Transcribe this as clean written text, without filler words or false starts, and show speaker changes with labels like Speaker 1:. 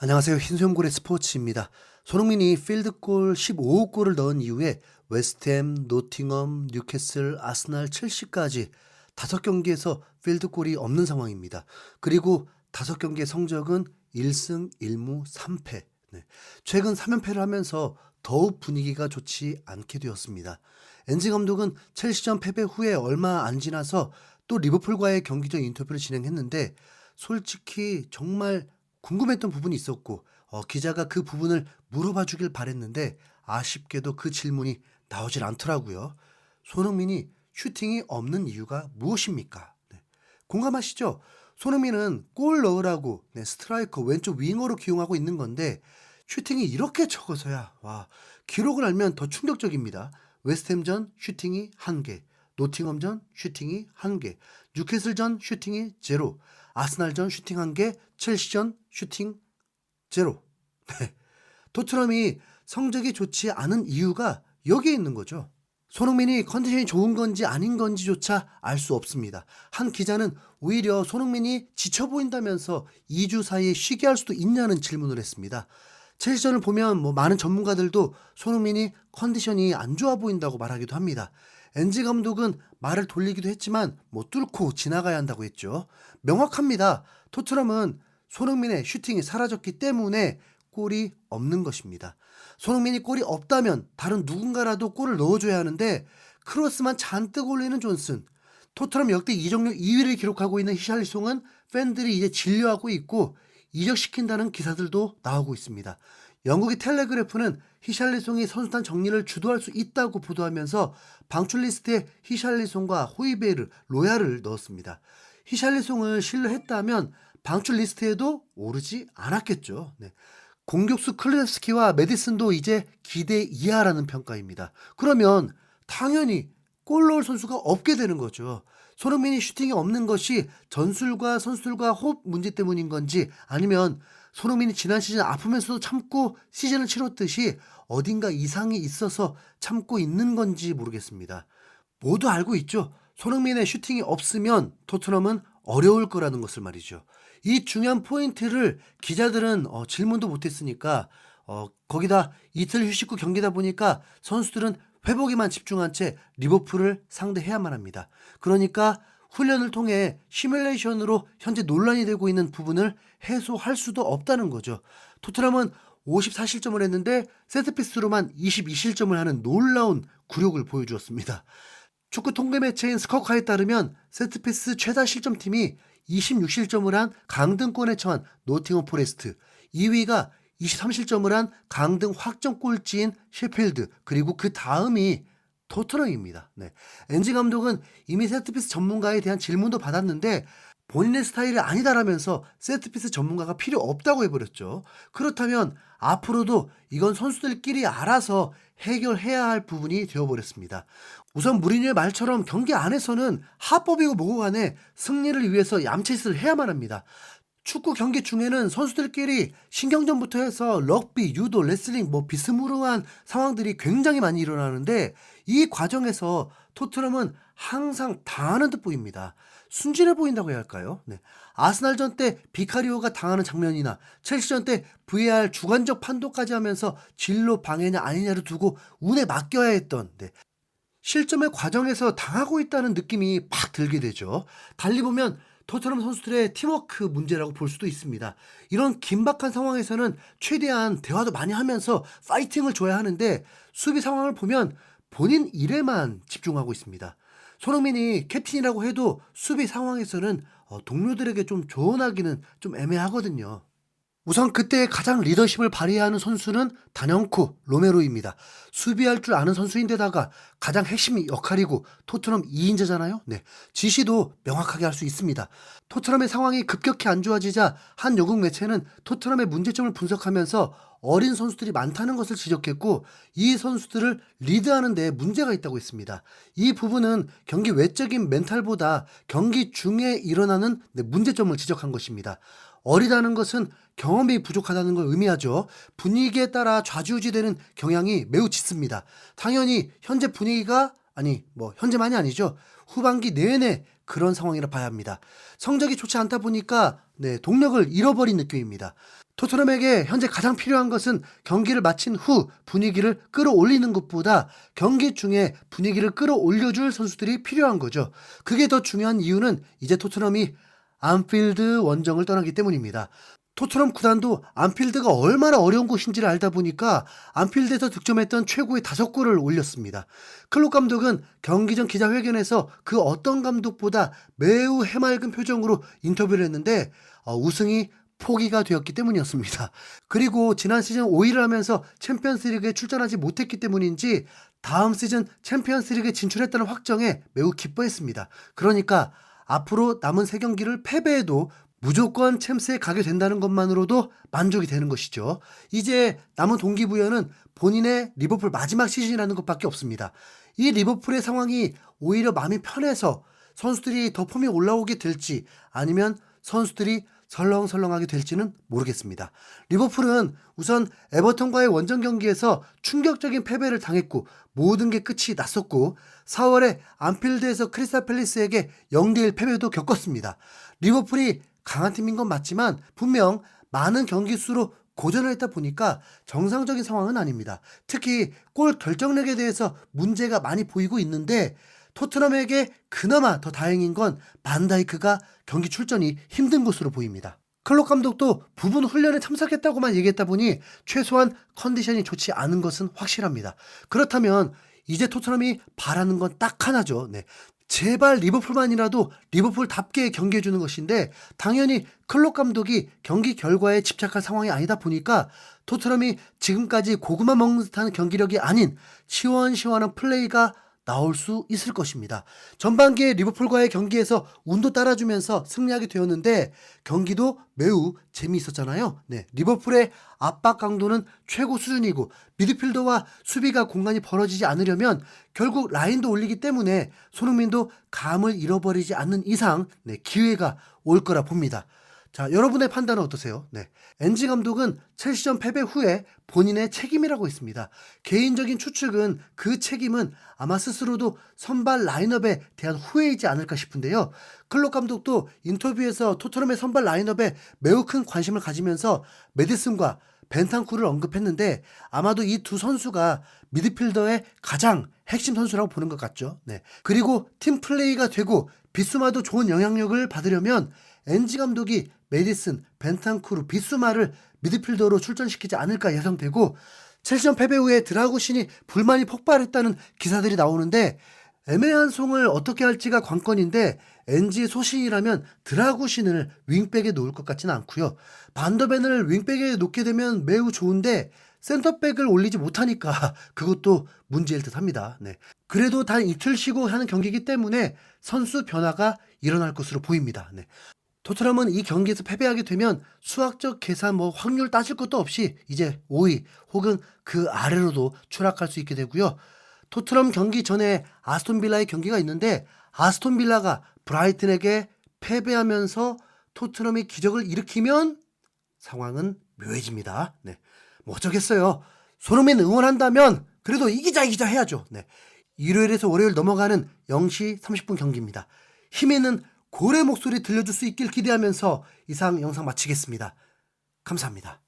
Speaker 1: 안녕하세요. 흰수염고래 스포츠입니다. 손흥민이 필드골 15골을 넣은 이후에 웨스트햄, 노팅엄, 뉴캐슬, 아스날, 첼시까지 5경기에서 필드골이 없는 상황입니다. 그리고 5경기의 성적은 1승 1무 3패. 최근 3연패를 하면서 더욱 분위기가 좋지 않게 되었습니다. 엔지 감독은 첼시전 패배 후에 얼마 안 지나서 또 리버풀과의 경기전 인터뷰를 진행했는데 솔직히 정말 궁금했던 부분이 있었고 기자가 그 부분을 물어봐 주길 바랬는데 아쉽게도 그 질문이 나오질 않더라고요. 손흥민이 슈팅이 없는 이유가 무엇입니까? 공감하시죠? 손흥민은 골 넣으라고 스트라이커 왼쪽 윙어로 기용하고 있는 건데 슈팅이 이렇게 적어서야 기록을 알면 더 충격적입니다. 웨스트햄전 슈팅이 1개, 노팅엄전 슈팅이 1개, 뉴캐슬전 슈팅이 0, 아스날전 슈팅 1개, 첼시전 슈팅 0. 토트넘이 성적이 좋지 않은 이유가 여기에 있는 거죠. 손흥민이 컨디션이 좋은 건지 아닌 건지조차 알 수 없습니다. 한 기자는 오히려 손흥민이 지쳐 보인다면서 2주 사이에 쉬게 할 수도 있냐는 질문을 했습니다. 첼시전을 보면 많은 전문가들도 손흥민이 컨디션이 안 좋아 보인다고 말하기도 합니다. 엔지 감독은 말을 돌리기도 했지만 뚫고 지나가야 한다고 했죠. 명확합니다. 토트넘은 손흥민의 슈팅이 사라졌기 때문에 골이 없는 것입니다. 손흥민이 골이 없다면 다른 누군가라도 골을 넣어줘야 하는데 크로스만 잔뜩 올리는 존슨, 토트넘 역대 이적률 2위를 기록하고 있는 히샬리송은 팬들이 이제 진료하고 있고 이적시킨다는 기사들도 나오고 있습니다. 영국의 텔레그래프는 히샬리송이 선수단 정리를 주도할 수 있다고 보도하면서 방출 리스트에 히샬리송과 호이베르, 로야를 넣었습니다. 히샬리송을 신뢰했다면 방출 리스트에도 오르지 않았겠죠. 공격수 클레스키와 메디슨도 이제 기대 이하라는 평가입니다. 그러면 당연히 골 넣을 선수가 없게 되는 거죠. 손흥민이 슈팅이 없는 것이 전술과 선수들과 호흡 문제 때문인 건지 아니면 손흥민이 지난 시즌 아프면서도 참고 시즌을 치렀듯이 어딘가 이상이 있어서 참고 있는 건지 모르겠습니다. 모두 알고 있죠. 손흥민의 슈팅이 없으면 토트넘은 어려울 거라는 것을 말이죠. 이 중요한 포인트를 기자들은 질문도 못했으니까 거기다 이틀 휴식 후 경기다 보니까 선수들은 회복에만 집중한 채 리버풀을 상대해야만 합니다. 그러니까 훈련을 통해 시뮬레이션으로 현재 논란이 되고 있는 부분을 해소할 수도 없다는 거죠. 토트넘은 54실점을 했는데 세트피스로만 22실점을 하는 놀라운 굴욕을 보여주었습니다. 축구 통계 매체인 스코어카에 따르면 세트피스 최다 실점팀이 26실점을 한 강등권에 처한 노팅엄 포레스트, 2위가 23실점을 한 강등 확정 꼴찌인 셰필드, 그리고 그 다음이 토트넘입니다. 엔지 감독은 이미 세트피스 전문가에 대한 질문도 받았는데 본인의 스타일이 아니다라면서 세트피스 전문가가 필요 없다고 해버렸죠. 그렇다면 앞으로도 이건 선수들끼리 알아서 해결해야 할 부분이 되어버렸습니다. 우선 무리뉴의 말처럼 경기 안에서는 합법이고 뭐고 간에 승리를 위해서 얌체짓을 해야만 합니다. 축구 경기 중에는 선수들끼리 신경전부터 해서 럭비, 유도, 레슬링 비스무리한 상황들이 굉장히 많이 일어나는데 이 과정에서 토트넘은 항상 당하는 듯 보입니다. 순진해 보인다고 해야 할까요? 아스날전 때 비카리오가 당하는 장면이나 첼시전 때 VAR 주관적 판도까지 하면서 진로 방해냐 아니냐를 두고 운에 맡겨야 했던 실점의 과정에서 당하고 있다는 느낌이 팍 들게 되죠. 달리 보면 토트넘 선수들의 팀워크 문제라고 볼 수도 있습니다. 이런 긴박한 상황에서는 최대한 대화도 많이 하면서 파이팅을 줘야 하는데 수비 상황을 보면 본인 일에만 집중하고 있습니다. 손흥민이 캡틴이라고 해도 수비 상황에서는 동료들에게 좀 조언하기는 좀 애매하거든요. 우선 그때 가장 리더십을 발휘해야 하는 선수는 단연코 로메로입니다. 수비할 줄 아는 선수인데다가 가장 핵심 역할이고 토트넘 2인자잖아요. 지시도 명확하게 할 수 있습니다. 토트넘의 상황이 급격히 안 좋아지자 한 영국 매체는 토트넘의 문제점을 분석하면서 어린 선수들이 많다는 것을 지적했고 이 선수들을 리드하는 데 문제가 있다고 했습니다. 이 부분은 경기 외적인 멘탈보다 경기 중에 일어나는 문제점을 지적한 것입니다. 어리다는 것은 경험이 부족하다는 걸 의미하죠. 분위기에 따라 좌지우지되는 경향이 매우 짙습니다. 당연히 현재 분위기가 현재만이 아니죠. 후반기 내내 그런 상황이라 봐야 합니다. 성적이 좋지 않다 보니까 동력을 잃어버린 느낌입니다. 토트넘에게 현재 가장 필요한 것은 경기를 마친 후 분위기를 끌어올리는 것보다 경기 중에 분위기를 끌어올려줄 선수들이 필요한 거죠. 그게 더 중요한 이유는 이제 토트넘이 안필드 원정을 떠나기 때문입니다. 토트넘 구단도 안필드가 얼마나 어려운 곳인지를 알다 보니까 안필드에서 득점했던 최고의 5골을 올렸습니다. 클롭 감독은 경기 전 기자회견에서 그 어떤 감독보다 매우 해맑은 표정으로 인터뷰를 했는데 우승이 포기가 되었기 때문이었습니다. 그리고 지난 시즌 5위를 하면서 챔피언스리그에 출전하지 못했기 때문인지 다음 시즌 챔피언스리그에 진출했다는 확정에 매우 기뻐했습니다. 그러니까 앞으로 남은 3경기를 패배해도 무조건 챔스에 가게 된다는 것만으로도 만족이 되는 것이죠. 이제 남은 동기부여는 본인의 리버풀 마지막 시즌이라는 것밖에 없습니다. 이 리버풀의 상황이 오히려 마음이 편해서 선수들이 더 폼이 올라오게 될지 아니면 선수들이 설렁설렁하게 될지는 모르겠습니다. 리버풀은 우선 에버턴과의 원정 경기에서 충격적인 패배를 당했고 모든 게 끝이 났었고 4월에 안필드에서 크리스탈 팰리스에게 0대1 패배도 겪었습니다. 리버풀이 강한 팀인 건 맞지만 분명 많은 경기 수로 고전을 했다 보니까 정상적인 상황은 아닙니다. 특히 골 결정력에 대해서 문제가 많이 보이고 있는데 토트넘에게 그나마 더 다행인 건 반다이크가 경기 출전이 힘든 것으로 보입니다. 클롭 감독도 부분 훈련에 참석했다고만 얘기했다 보니 최소한 컨디션이 좋지 않은 것은 확실합니다. 그렇다면 이제 토트넘이 바라는 건 딱 하나죠. 네. 제발 리버풀만이라도 리버풀답게 경기해주는 것인데 당연히 클롭 감독이 경기 결과에 집착할 상황이 아니다 보니까 토트넘이 지금까지 고구마 먹는 듯한 경기력이 아닌 시원시원한 플레이가 나올 수 있을 것입니다. 전반기에 리버풀과의 경기에서 운도 따라주면서 승리하게 되었는데 경기도 매우 재미있었잖아요. 네, 리버풀의 압박 강도는 최고 수준이고 미드필더와 수비가 공간이 벌어지지 않으려면 결국 라인도 올리기 때문에 손흥민도 감을 잃어버리지 않는 이상 기회가 올 거라 봅니다. 자, 여러분의 판단은 어떠세요? 네. 엔지 감독은 첼시전 패배 후에 본인의 책임이라고 했습니다. 개인적인 추측은 그 책임은 아마 스스로도 선발 라인업에 대한 후회이지 않을까 싶은데요. 클롭 감독도 인터뷰에서 토트넘의 선발 라인업에 매우 큰 관심을 가지면서 메디슨과 벤탄쿠르를 언급했는데 아마도 이 두 선수가 미드필더의 가장 핵심 선수라고 보는 것 같죠. 네. 그리고 팀 플레이가 되고 비수마도 좋은 영향력을 받으려면 엔지 감독이 메디슨, 벤탄쿠르, 비수마를 미드필더로 출전시키지 않을까 예상되고 첼시전 패배 후에 드라구신이 불만이 폭발했다는 기사들이 나오는데 애매한 송을 어떻게 할지가 관건인데 엔지의 소신이라면 드라구신을 윙백에 놓을 것 같지는 않고요. 반더벤을 윙백에 놓게 되면 매우 좋은데 센터백을 올리지 못하니까 그것도 문제일 듯합니다. 네. 그래도 단 이틀 쉬고 하는 경기이기 때문에 선수 변화가 일어날 것으로 보입니다. 네. 토트넘은 이 경기에서 패배하게 되면 수학적 계산 확률 따질 것도 없이 이제 5위 혹은 그 아래로도 추락할 수 있게 되고요. 토트넘 경기 전에 아스톤 빌라의 경기가 있는데 아스톤 빌라가 브라이튼에게 패배하면서 토트넘이 기적을 일으키면 상황은 묘해집니다. 네. 뭐 어쩌겠어요. 손흥민 응원한다면 그래도 이기자 해야죠. 네. 일요일에서 월요일 넘어가는 0시 30분 경기입니다. 힘있는 고래 목소리 들려줄 수 있길 기대하면서 이상 영상 마치겠습니다. 감사합니다.